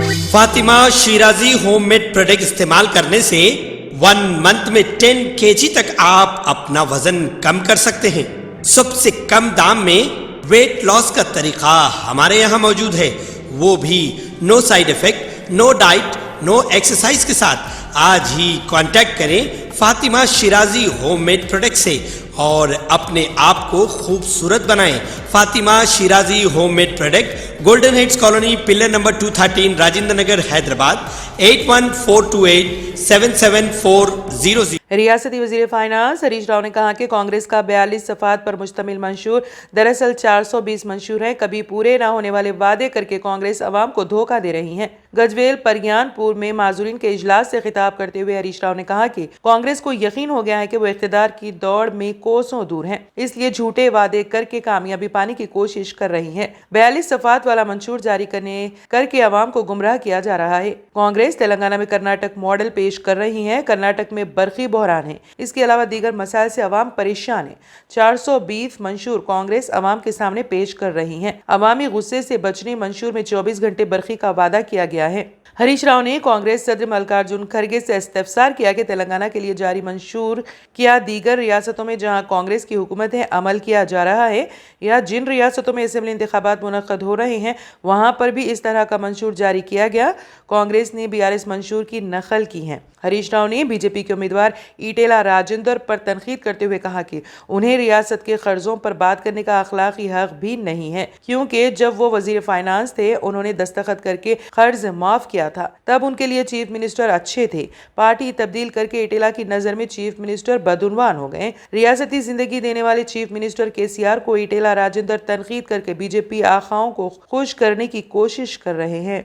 Fatima Shirazi home made product استعمال کرنے سے 1 منتھ میں 10 kg تک آپ اپنا وزن کم کر سکتے ہیں۔ سب سے کم دام میں ویٹ لاس کا طریقہ ہمارے یہاں موجود ہے، وہ بھی no side effect, no diet, no exercise کے ساتھ۔ آج ہی کانٹیکٹ کریں Fatima Shirazi home made product سے اور اپنے آپ کو خوبصورت بنائیں۔ Fatima Shirazi home made product, golden heights colony, pillar number 213، Rajendra Nagar, Hyderabad, 8142877400۔ ریاستی وزیر فائنانس ہریش راؤ نے کہا کہ کانگریس کا 42 صفحات پر مشتمل منشور دراصل 420 منشور ہے۔ کبھی پورے نہ ہونے والے وعدے کر کے کانگریس عوام کو دھوکہ دے رہی ہے۔ گجویل پریان پور میں معذورین کے اجلاس سے خطاب کرتے ہوئے ہریش راؤ نے کہا کہ کانگریس کو یقین ہو گیا ہے کہ وہ اقتدار کی دوڑ میں کوسوں دور ہیں، اس لیے جھوٹے وعدے کر کے کامیابی پانے کی کوشش کر رہی ہے۔ 42 صفحات والا منشور جاری کر کے عوام کو گمراہ کیا جا رہا ہے۔ کانگریس تلنگانہ میں کرناٹک ماڈل پیش کر رہی ہے۔ کرناٹک میں برقی بحران ہے، اس کے علاوہ دیگر مسائل سے عوام پریشان ہے۔ 420 منشور کانگریس عوام کے سامنے پیش کر رہی ہے۔ عوامی غصے سے بچنے منشور میں 24 گھنٹے برقی کا وعدہ کیا گیا ہے۔ ہریش راؤ نے کانگریس صدر ملکارجن کھرگے سے استفسار کیا کہ تلنگانہ کے لیے جاری منشور کیا دیگر ریاستوں میں جہاں کانگریس کی حکومت ہے عمل کیا جا رہا ہے، یا جن ریاستوں میں اسمبلی انتخابات منعقد ہو رہے ہیں وہاں پر بھی اس طرح کا منشور جاری کیا گیا۔ کانگریس نے 42 منشور کی نقل کی ہے۔ ہریش راؤ نے بی جے پی کے امیدوار ایٹیلا راجندر پر تنقید کرتے ہوئے کہا کہ انہیں ریاست کے قرضوں پر بات کرنے کا اخلاقی حق بھی نہیں ہے، کیونکہ جب وہ وزیر فائنانس تھے انہوں نے دستخط کر کے قرض معاف کیا تھا، تب ان کے لیے چیف منسٹر اچھے تھے۔ پارٹی تبدیل کر کے ایٹیلا کی نظر میں چیف منسٹر بدعنوان ہو گئے۔ ریاستی زندگی دینے والے چیف منسٹر KCR کو ایٹیلا راجندر تنقید کر کے بی جے پی آقاؤں کو خوش کرنے کی کوشش کر رہے ہیں۔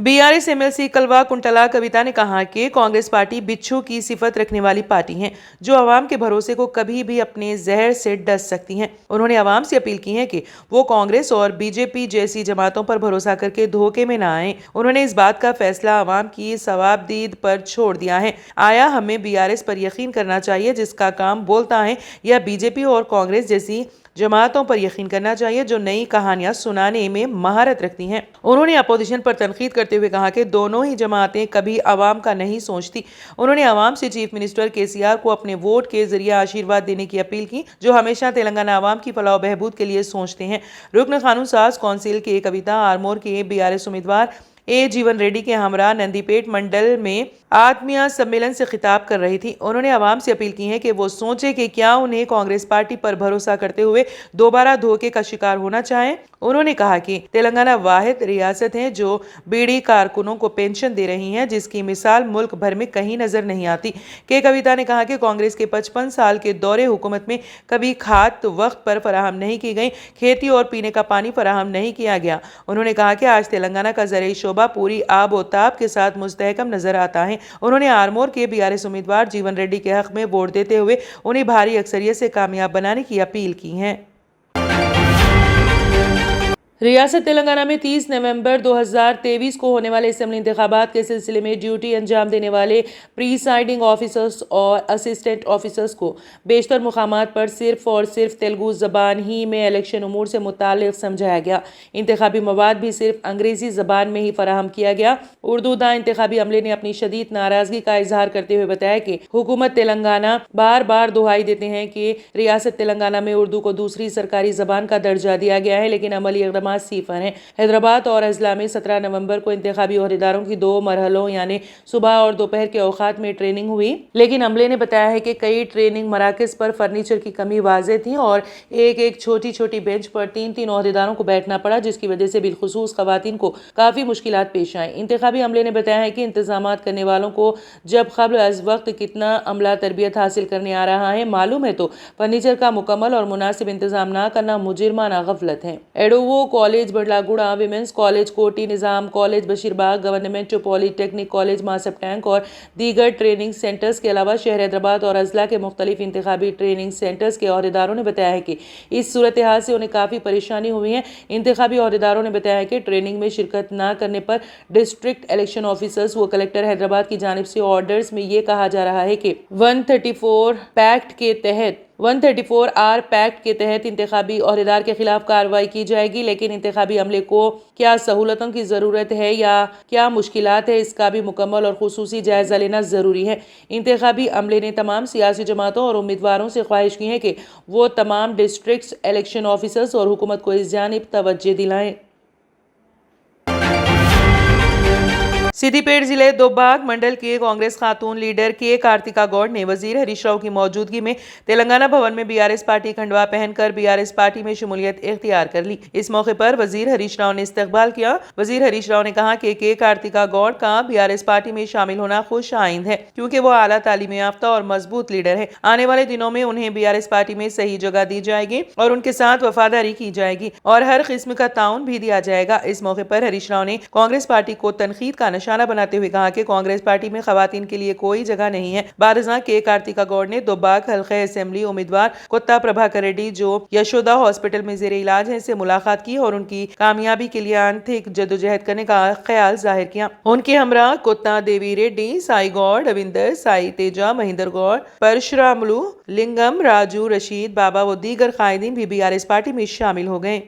BRS MLC کلوا کنٹلا کویتا نے کہا کہ کانگریس پارٹی بچھو کی صفت رکھنے والی پارٹی ہے جو عوام کے بھروسے کو کبھی بھی اپنے زہر سے ڈس سکتی ہیں۔ انہوں نے عوام سے اپیل کی ہے کہ وہ کانگریس اور BJP جیسی جماعتوں پر بھروسہ کر کے دھوکے میں نہ آئیں۔ انہوں نے اس بات کا فیصلہ عوام کی ثوابدید پر چھوڑ دیا ہے۔ آیا ہمیں BRS پر یقین کرنا چاہیے جس کا کام بولتا ہے، یا BJP اور کانگریس جیسی جماعتوں پر یقین کرنا چاہیے جو نئی کہانیاں سنانے میں مہارت رکھتی ہیں؟ انہوں نے اپوزیشن پر تنقید کرتے ہوئے کہا کہ دونوں ہی جماعتیں کبھی عوام کا نہیں سوچتی۔ انہوں نے عوام سے چیف منسٹر KCR کو اپنے ووٹ کے ذریعے آشیرواد دینے کی اپیل کی، جو ہمیشہ تلنگانہ عوام کی فلاح و بہبود کے لیے سوچتے ہیں۔ رکن قانون ساز کونسل کے کویتا آرمور کے BRS امیدوار جیون ریڈی کے ہمراہ نندی پیٹ منڈل میں آتمیہ سمیلن سے خطاب کر رہی تھی۔ انہوں نے عوام سے اپیل کی ہے کہ وہ سوچے کہ کیا انہیں کانگریس پارٹی پر بھروسہ کرتے ہوئے دوبارہ دھوکے کا شکار ہونا چاہیں۔ انہوں نے کہا کہ تلنگانہ واحد ریاست ہے جو بیڑی کارکنوں کو پینشن دے رہی ہے، جس کی مثال ملک بھر میں کہیں نظر نہیں آتی۔ کویتا نے کہا کہ کانگریس کے 55 سال کے دور حکومت میں کبھی کھاد وقت پر فراہم نہیں کی گئی، کھیتی اور پینے کا پانی فراہم نہیں کیا گیا۔ انہوں نے کہا کہ آج تلنگانہ کا زرعی شعبہ پوری آب و تاب کے ساتھ مستحکم نظر آتا ہے۔ انہوں نے آرمور کے BRS امیدوار جیون ریڈی کے حق میں ووٹ دیتے ہوئے انہیں بھاری اکثریت سے کامیاب بنانے کی اپیل کی ہے۔ ریاست تلنگانہ میں 30 نومبر 2023 کو ہونے والے اسمبلی انتخابات کے سلسلے میں ڈیوٹی انجام دینے والے پریسائڈنگ آفیسرز اور اسسٹنٹ آفیسرز کو بیشتر مقامات پر صرف اور صرف تیلگو زبان ہی میں الیکشن امور سے متعلق سمجھایا گیا۔ انتخابی مواد بھی صرف انگریزی زبان میں ہی فراہم کیا گیا۔ اردو داں انتخابی عملے نے اپنی شدید ناراضگی کا اظہار کرتے ہوئے بتایا کہ حکومت تلنگانہ بار بار دہائی دیتے ہیں کہ ریاست تلنگانہ میں اردو کو دوسری سرکاری زبان کا درجہ دیا گیا ہے، لیکن عملی اقدامات صفر ہیں۔ حیدرآباد اور اضلاع میں 17 نومبر کو انتخابی عہدیداروں کی 2 مرحلوں یعنی صبح اور دوپہر کے اوقات میں ٹریننگ ہوئی، لیکن عملے نے بتایا ہے کہ کئی ٹریننگ مراکز پر فرنیچر کی کمی واضح تھی اور ایک چھوٹی بینچ پر 3 عہدیداروں کو بیٹھنا پڑا، جس کی وجہ سے بالخصوص خواتین کو کافی مشکلات پیش آئیں۔ انتخابی عملے نے بتایا ہے کہ انتظامات کرنے والوں کو جب قبل از وقت کتنا عملہ تربیت حاصل کرنے آ رہا ہے معلوم ہے، تو فرنیچر کا مکمل اور مناسب انتظام نہ کرنا مجرمانہ غفلت ہے۔ ایڈوو کالج بڑلاگوڑا، ویمنس کالج کوٹی، نظام کالج بشیر باغ، گورنمنٹ پولی ٹیکنک کالج ماسب ٹینک اور دیگر ٹریننگ سینٹرز کے علاوہ شہر حیدرآباد اور اضلاع کے مختلف انتخابی ٹریننگ سینٹرز کے عہدیداروں نے بتایا ہے کہ اس صورتحال سے انہیں کافی پریشانی ہوئی ہے۔ انتخابی عہدیداروں نے بتایا ہے کہ ٹریننگ میں شرکت نہ کرنے پر ڈسٹرکٹ الیکشن آفیسرز و کلکٹر حیدرآباد کی جانب سے آرڈرز میں یہ کہا جا رہا ہے کہ 134 پیکٹ کے تحت 134R پیکٹ کے تحت انتخابی عہدیدار کے خلاف کارروائی کی جائے گی، لیکن انتخابی عملے کو کیا سہولتوں کی ضرورت ہے یا کیا مشکلات ہے، اس کا بھی مکمل اور خصوصی جائزہ لینا ضروری ہے۔ انتخابی عملے نے تمام سیاسی جماعتوں اور امیدواروں سے خواہش کی ہے کہ وہ تمام ڈسٹرکٹ الیکشن آفیسرز اور حکومت کو اس جانب توجہ دلائیں۔ سدھی پیٹ ضلع دوباگ منڈل کے کانگریس خاتون لیڈر کے کارتکا گوڈ نے وزیر ہریش راؤ کی موجودگی میں تلنگانہ بھون میں BRS پارٹی کھنڈوا پہن کر BRS پارٹی میں شمولیت اختیار کر لی۔ اس موقع پر وزیر ہریش راؤ نے استقبال کیا۔ وزیر ہریش راؤ نے کہا کہ کارتکا گوڈ کا BRS پارٹی میں شامل ہونا خوش آئند ہے، کیونکہ وہ اعلیٰ تعلیم یافتہ اور مضبوط لیڈر ہے۔ آنے والے دنوں میں انہیں BRS پارٹی میں صحیح جگہ دی جائے گی اور ان کے ساتھ وفاداری کی جائے گی اور ہر قسم کا تعاون بھی دیا جائے گا۔ اس موقع پر ہریش راؤ نے کانگریس پارٹی کو تنقید کا نشانہ بناتے ہوئے کہا کہ کانگریس پارٹی میں خواتین کے لیے کوئی جگہ نہیں ہے۔ بعد ازاں کارتکا گوڈ نے دوباگ حلقہ اسمبلی امیدوار کتا پربھاکر ریڈی جو یشودا ہاسپٹل میں زیر علاج ہیں سے ملاقات کی اور ان کی کامیابی کے لیے انتھک جدوجہد کرنے کا خیال ظاہر کیا۔ ان کے ہمراہ کتا دیوی ریڈی، سائی گوڈ، رویندر، سائی تیجا، مہندر گوڈ، پرشراملو، لنگم، راجو، رشید بابا و دیگر قائدین بھی BRS پارٹی میں شامل ہو گئے۔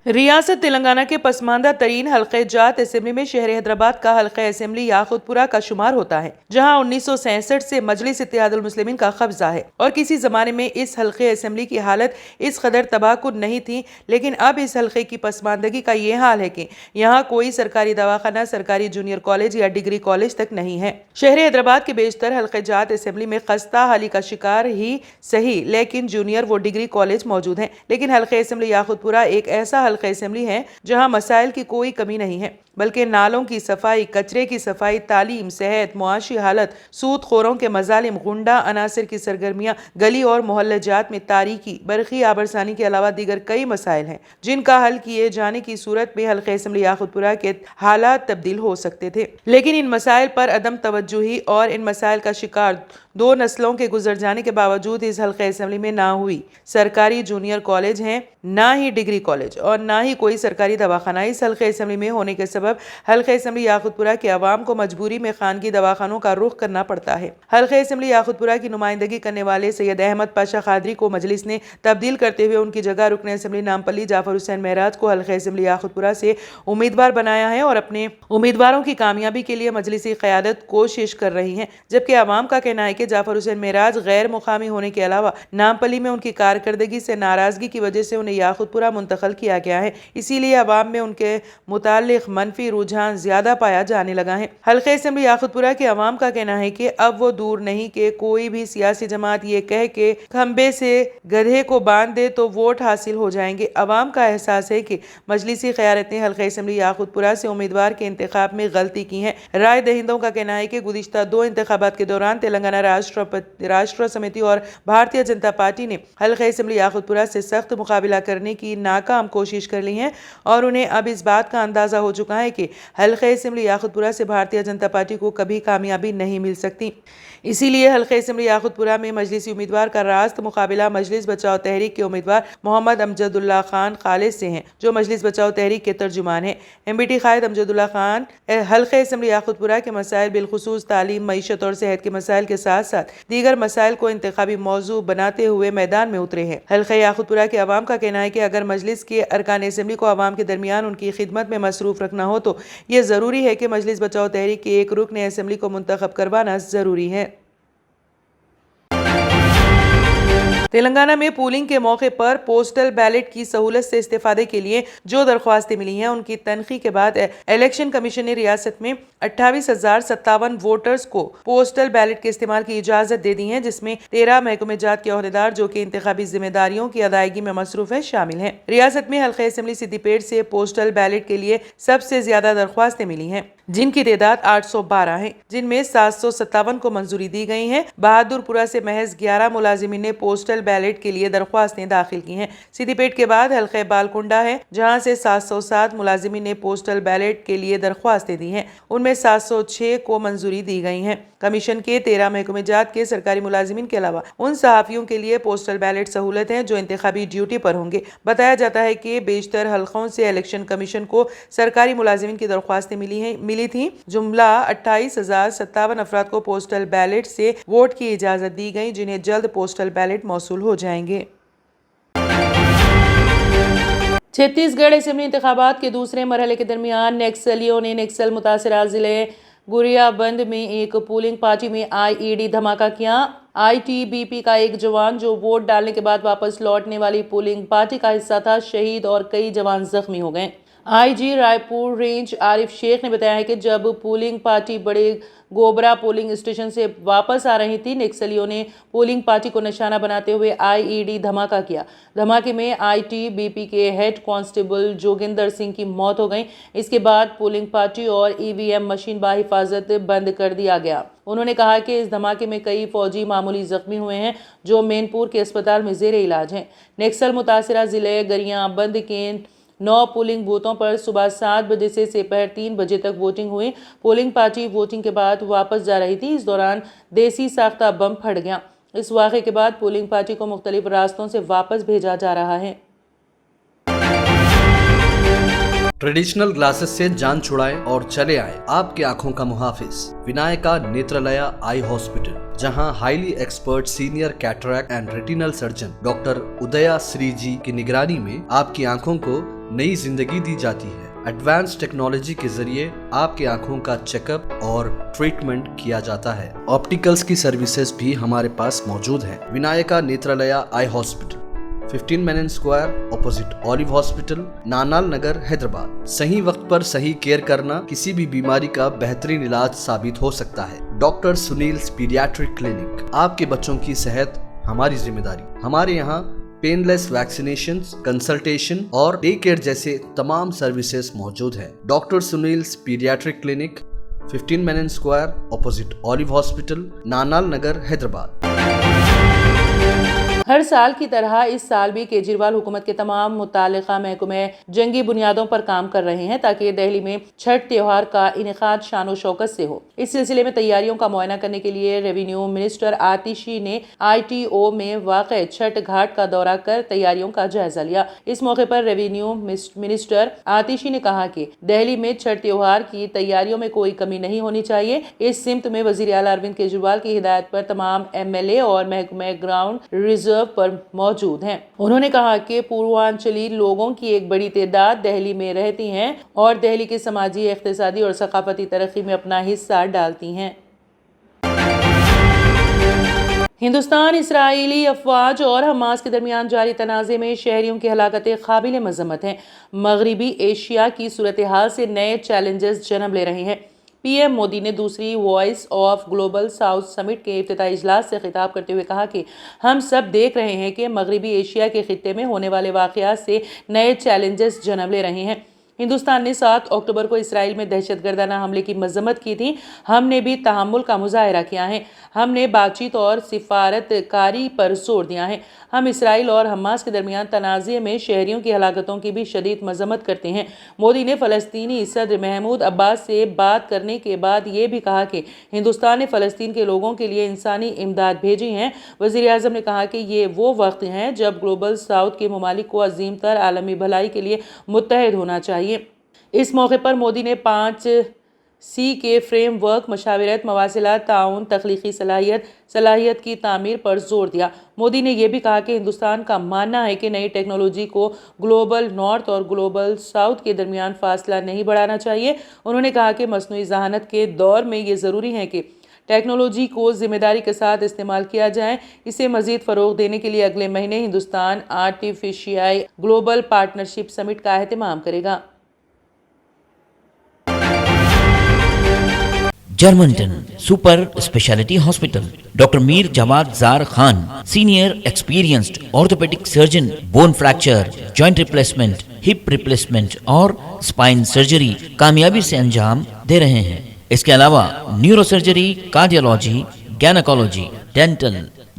ریاست تلنگانہ کے پسماندہ ترین حلقہ جات اسمبلی میں شہر حیدرآباد کا حلقہ اسمبلی یاقوت پورہ کا شمار ہوتا ہے، جہاں 1966 سے مجلس اتحاد المسلمین کا قبضہ ہے اور کسی زمانے میں اس حلقہ اسمبلی کی حالت اس قدر تباہ کن نہیں تھی، لیکن اب اس حلقے کی پسماندگی کا یہ حال ہے کہ یہاں کوئی سرکاری دواخانہ، سرکاری جونیئر کالج یا ڈگری کالج تک نہیں ہے۔ شہر حیدرآباد کے بیشتر حلقہ جات اسمبلی میں خستہ حالی کا شکار ہی صحیح، لیکن جونیئر و ڈگری کالج موجود ہیں، لیکن حلقہ اسمبلی یاقوت پورہ ایک ایسا حلقہ اسمبلی ہے جہاں مسائل کی کوئی کمی نہیں ہے، بلکہ نالوں کی صفائی، کچرے کی صفائی، تعلیم، صحت، معاشی حالت، سود خوروں کے مظالم، غنڈہ عناصر کی سرگرمیاں، گلی اور محلہ جات میں تاریکی، برقی آبرسانی کے علاوہ دیگر کئی مسائل ہیں جن کا حل کیے جانے کی صورت میں حلقہ اسمبلی یاقوت پورہ کے حالات تبدیل ہو سکتے تھے، لیکن ان مسائل پر عدم توجہی اور ان مسائل کا شکار 2 نسلوں کے گزر جانے کے باوجود اس حلقہ اسمبلی میں نہ ہوئی سرکاری جونیئر کالج ہیں، نہ ہی ڈگری کالج اور نہ ہی کوئی سرکاری دواخانہ۔ اس حلقہ اسمبلی میں ہونے کے سبب حلقہ اسمبلی یاقوت پورہ کے عوام کو مجبوری میں خانگی دواخانوں کا رخ کرنا پڑتا ہے۔ حلقہ اسمبلی یاقوت پورہ کی نمائندگی کرنے والے سید احمد پاشا قادری کو مجلس نے تبدیل کرتے ہوئے ان کی جگہ رکن اسمبلی نامپلی جعفر حسین معراج کو حلقہ اسمبلی یاقوت پورہ سے امیدوار بنایا ہے اور اپنے امیدواروں کی کامیابی کے لیے مجلسی قیادت کوشش کر رہی ہے، جبکہ عوام کا کہنا ہے کہ جعفر حسین معراج غیر مقامی ہونے کے علاوہ نامپلی میں ان کی کارکردگی سے ناراضگی کی وجہ سے انہیں یاقوت پورہ منتقل کیا گیا ہے، اسی لیے عوام میں ان کے متعلق منفی رجحان زیادہ پایا جانے لگا ہے۔ حلقہ اسمبلی یاقوت پورہ کے عوام کا کہنا ہے کہ اب وہ دور نہیں کہ کوئی بھی سیاسی جماعت یہ کہہ کے کھمبے سے گدھے کو باندھ دے تو ووٹ حاصل ہو جائیں گے۔ عوام کا احساس ہے کہ مجلسی قیادت نے حلقہ اسمبلی یاقوت پورہ سے امیدوار کے انتخاب میں غلطی کی ہے۔ رائے دہندوں کا کہنا ہے کہ گزشتہ 2 انتخابات کے دوران تلنگانہ راشٹر سمیتی اور بھارتیہ جنتا پارٹی نے حلقہ اسمبلی یاقوت پورہ سے سخت مقابلہ کرنے کی ناکام کوشش کر لی ہے اور انہیں اب اس بات کا اندازہ ہو چکا ہے کہ حلقہ اسمبلی یاقوت پورہ سے بھارتیہ جنتا پارٹی کو کبھی کامیابی نہیں مل سکتی، اسی لیے حلقہ اسمبلی یاقوت پورہ میں مجلسی امیدوار کا راست مقابلہ مجلس بچاؤ تحریک کے امیدوار محمد امجد اللہ خان خالد سے ہیں، جو مجلس بچاؤ تحریک کے ترجمان ہیں۔ MBT قائد امجد اللہ خان حلقہ اسمبلی یاقوت پورہ کے مسائل بالخصوص تعلیم، معیشت اور صحت کے مسائل کے ساتھ ساتھ دیگر مسائل کو انتخابی موضوع بناتے ہوئے میدان میں اترے ہیں۔ حلقہ یاقوت پورہ کے عوام کا کہنا ہے کہ اگر مجلس کے ارکان اسمبلی کو عوام کے درمیان ان کی خدمت میں مصروف رکھنا ہو تو یہ ضروری ہے کہ مجلس بچاؤ تحریک کے ایک رکن اسمبلی کو منتخب کروانا ضروری ہے۔ تلنگانہ میں پولنگ کے موقع پر پوسٹل بیلٹ کی سہولت سے استفادے کے لیے جو درخواستیں ملی ہیں ان کی تنقیح کے بعد الیکشن کمیشن نے ریاست میں 28,057 ووٹرز کو پوسٹل بیلٹ کے استعمال کی اجازت دے دی ہے، جس میں 13 محکمہ جات کے عہدیدار جو کہ انتخابی ذمہ داریوں کی ادائیگی میں مصروف ہیں شامل ہیں۔ ریاست میں حلقہ اسمبلی سدھی پیٹ سے پوسٹل بیلٹ کے لیے سب سے زیادہ درخواستیں ملی ہیں، جن کی تعداد 812 ہیں، جن میں 757 کو منظوری دی گئی ہے۔ بہادر پورہ سے محض 11 ملازمین نے پوسٹل بیلٹ کے لیے درخواستیں داخل کی ہیں۔ سدھی پیٹ کے بعد حلقہ بالکنڈا ہے، جہاں سے 707 ملازمین نے پوسٹل بیلٹ کے لیے درخواستیں دی ہیں، ان میں 706 کو منظوری دی گئی ہیں۔ کمیشن کے 13 محکمہ جات کے سرکاری ملازمین کے علاوہ ان صحافیوں کے لیے پوسٹل بیلٹ سہولت ہے جو انتخابی ڈیوٹی پر ہوں گے۔ بتایا جاتا ہے کہ بیشتر حلقوں سے الیکشن کمیشن کو سرکاری ملازمین کی درخواستیں ملی ملی تھی۔ جملہ 28,057 افراد کو پوسٹل بیلٹ سے ووٹ کی اجازت دی گئی، جنہیں جلد پوسٹل بیلٹ موصول ہو جائیں گے۔ چھتیس گڑھ اسمبلی انتخابات کے دوسرے مرحلے کے درمیان نکسلیوں نے نکسل متاثرہ ضلع گوریا بند میں ایک پولنگ پارٹی میں IED دھماکہ کیا۔ ITBP کا ایک جوان جو ووٹ ڈالنے کے بعد واپس لوٹنے والی پولنگ پارٹی کا حصہ تھا، شہید اور کئی جوان زخمی ہو گئے۔ IG رائے پور رینج عارف شیخ نے بتایا کہ جب پولنگ پارٹی بڑے گوبرا پولنگ اسٹیشن سے واپس آ رہی تھی، نکسلیوں نے پولنگ پارٹی کو نشانہ بناتے ہوئے IED دھماکہ کیا۔ دھماکے میں ITBP کے ہیڈ کانسٹیبل جوگندر سنگھ کی موت ہو گئی۔ اس کے بعد پولنگ پارٹی اور EVM مشین بحفاظت بند کر دیا گیا۔ انہوں نے کہا کہ اس دھماکے میں کئی فوجی معمولی زخمی ہوئے ہیں جو مین پور کے اسپتال میں زیر علاج ہیں۔ نکسل متاثرہ ضلع گریاں بند کے 9 پولنگ بوتھوں پر صبح 7 بجے سے دوپہر 3 بجے تک ووٹنگ ہوئی۔ پولنگ پارٹی ووٹنگ کے بعد واپس جا رہی تھی، اس دوران دیسی ساختہ بم پھٹ گیا۔ اس واقعے کے بعد پولنگ پارٹی کو مختلف راستوں سے واپس بھیجا جا رہا ہے۔ ٹریڈیشنل گلاسز سے جان چھڑائیں اور چلے آئیں آپ کی آنکھوں کا محافظ ونائکا نیترالیا آئی ہاسپٹل، جہاں highly expert senior cataract and retinal surgeon doctor Udaya Sri ji کی نگرانی میں آپ کی آنکھوں کو نئی زندگی دی جاتی ہے۔ ایڈوانس ٹیکنالوجی کے ذریعے آپ کی آنکھوں کا چیک اپ اور ٹریٹمنٹ کیا جاتا ہے۔ آپٹیکلز کی سروسز بھی ہمارے پاس موجود ہیں۔ Vinayaka Netralaya eye hospital, 15 Menon square, opposite Olive hospital, Nanal Nagar, Hyderabad. صحیح وقت پر صحیح کیئر کرنا کسی بھی بیماری کا بہترین علاج ثابت ہو سکتا ہے۔ ڈاکٹر سنیلز پیڈیاٹرک کلینک، آپ کے بچوں کی صحت ہماری ذمہ داری۔ ہمارے یہاں پین لیس ویکسینیشنز، کنسلٹیشن اور ڈے کیئر جیسے تمام سروسز موجود ہیں۔ Doctor Sunil's pediatric clinic, 15 Menon square, opposite Olive hospital, Nanal Nagar, Hyderabad. ہر سال کی طرح اس سال بھی کیجریوال حکومت کے تمام متعلقہ محکمے جنگی بنیادوں پر کام کر رہے ہیں تاکہ دہلی میں چھٹ تہوار کا انعقاد شان و شوکت سے ہو۔ اس سلسلے میں تیاریوں کا معائنہ کرنے کے لیے ریونیو منسٹر آتیشی نے ITO میں واقع چھٹ گھاٹ کا دورہ کر تیاریوں کا جائزہ لیا۔ اس موقع پر ریونیو منسٹر آتیشی نے کہا کہ دہلی میں چھٹ تہوار کی تیاریوں میں کوئی کمی نہیں ہونی چاہیے۔ اس سمت میں وزیر اعلیٰ اروند کیجریوال کی ہدایت پر تمام MLA اور محکمہ گراؤنڈ ریزرو پر موجود ہیں۔ انہوں نے کہا کہ پوروانچلی لوگوں کی ایک بڑی تعداد دہلی میں رہتی ہیں اور دہلی کی سماجی، اقتصادی اور ثقافتی ترقی میں اپنا حصہ ڈالتی ہیں۔ ہندوستان، اسرائیلی افواج اور حماس کے درمیان جاری تنازع میں شہریوں کی ہلاکتیں قابل مذمت ہیں۔ مغربی ایشیا کی صورتحال سے نئے چیلنجز جنم لے رہے ہیں۔ PM مودی نے دوسری وائس آف گلوبل ساؤتھ سمٹ کے افتتاحی اجلاس سے خطاب کرتے ہوئے کہا کہ ہم سب دیکھ رہے ہیں کہ مغربی ایشیا کے خطے میں ہونے والے واقعات سے نئے چیلنجز جنم لے رہے ہیں۔ ہندوستان نے 7 اکتوبر کو اسرائیل میں دہشت گردانہ حملے کی مذمت کی تھی۔ ہم نے بھی تحمل کا مظاہرہ کیا ہے۔ ہم نے بات چیت اور سفارت کاری پر زور دیا ہے۔ ہم اسرائیل اور حماس کے درمیان تنازع میں شہریوں کی ہلاکتوں کی بھی شدید مذمت کرتے ہیں۔ مودی نے فلسطینی صدر محمود عباس سے بات کرنے کے بعد یہ بھی کہا کہ ہندوستان نے فلسطین کے لوگوں کے لیے انسانی امداد بھیجی ہے۔ وزیر اعظم نے کہا کہ یہ وہ وقت ہے جب گلوبل ساؤتھ کے ممالک کو عظیم تر عالمی بھلائی کے لیے متحد ہونا چاہیے۔ اس موقع پر مودی نے 5C کے فریم ورک، مشاورت، مواصلات، تعاون، تخلیقی صلاحیت کی تعمیر پر زور دیا۔ مودی نے یہ بھی کہا کہ ہندوستان کا ماننا ہے کہ نئی ٹیکنالوجی کو گلوبل نارتھ اور گلوبل ساؤتھ کے درمیان فاصلہ نہیں بڑھانا چاہیے۔ انہوں نے کہا کہ مصنوعی ذہانت کے دور میں یہ ضروری ہے کہ ٹیکنالوجی کو ذمہ داری کے ساتھ استعمال کیا جائے۔ اسے مزید فروغ دینے کے لیے اگلے مہینے Hindustan artificial global partnership summit کا اہتمام کرے گا۔ جرمنٹن super speciality hospital, doctor Mir Jawad Zar Khan, senior experienced orthopedic surgeon, bone fracture, joint replacement, hip replacement اور اسپائن سرجری کامیابی سے انجام دے رہے ہیں۔ اس کے علاوہ neuro surgery, cardiology, gynecology, dental,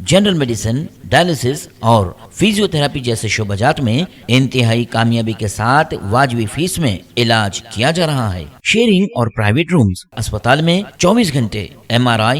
general medicine, dialysis اور فزیو تھراپی جیسے شعبہ جات میں انتہائی کامیابی کے ساتھ واجبی فیس میں علاج کیا جا رہا ہے۔ شیئرنگ اور پرائیویٹ رومز، اسپتال میں 24 گھنٹے MRI،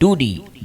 2D,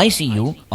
ICU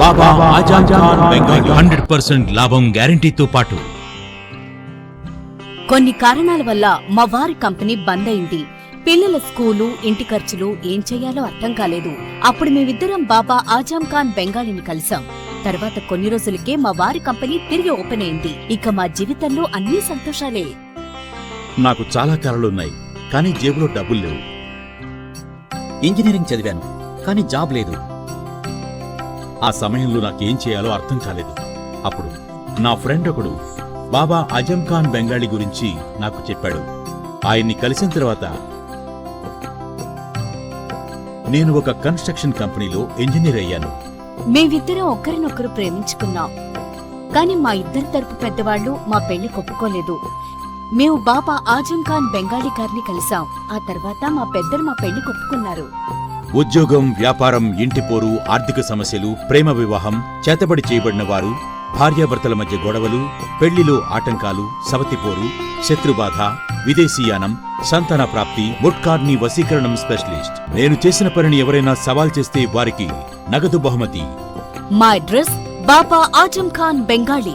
బాబా ఆజాం ఖాన్ బెంగాలీ 100% లాభం గ్యారంటీతో పాటు కొన్ని కారణాల వల్ల మా వారి కంపెనీ బంద్ అయింది. పిల్లల స్కూలు, ఇంటి ఖర్చులు ఏం చెయ్యాలో అర్థం కాలేదు. అప్పుడు మేమిద్దరం బాబా ఆజాం ఖాన్ బెంగాలీని కలిసాం. తర్వాత కొన్ని రోజులకే మా వారి కంపెనీ తిరిగి ఓపెన్ అయింది. ఇక మా జీవితంలో అన్ని సంతోషాలే. నాకు చాలా కలలున్నాయి, కానీ జేబులో డబ్బులు లేవు. ఇంజనీరింగ్ చదివాను, కానీ జాబ్ లేదు. ఆ సమయంలో నాకేం చేయాలో అర్థం కాలేదు. అప్పుడు నా ఫ్రెండ్ ఒకడు బాబా ఆజం ఖాన్ బెంగాలీ గురించి నాకు చెప్పాడు. ఆయన్ని కలిసిన తర్వాత నేను ఒక కన్స్ట్రక్షన్ కంపెనీలో ఇంజనీర్ అయ్యాను. మేమిద్దరం ఒకరినొకరు ప్రేమించుకున్నాం. కాని మా ఇద్దరి తరపు పెద్దవాళ్లు మా పెళ్లి ఒప్పుకోలేదు. మేము బాబా ఆజం ఖాన్ బెంగాలీ గారిని కలిసాం. ఆ తర్వాత మా పెద్దలు మా పెళ్లి ఒప్పుకున్నారు. ఉద్యోగం, వ్యాపారం, ఇంటి పోరు, ఆర్థిక సమస్యలు, ప్రేమ వివాహం, చేతబడి చేయబడిన వారు, భార్యాభర్తల మధ్య గొడవలు, పెళ్లిలో ఆటంకాలు, సవతిపోరు, శత్రుబాధ, విదేశీయానం, సంతాన ప్రాప్తి, ముట్కార్ని వశీకరణం స్పెషలిస్ట్. నేను చేసిన పనిని ఎవరైనా సవాల్ చేస్తే వారికి నగదు బహుమతి. మా అడ్రస్ బాబా ఆజం ఖాన్ బెంగాలీ,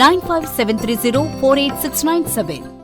9573048697।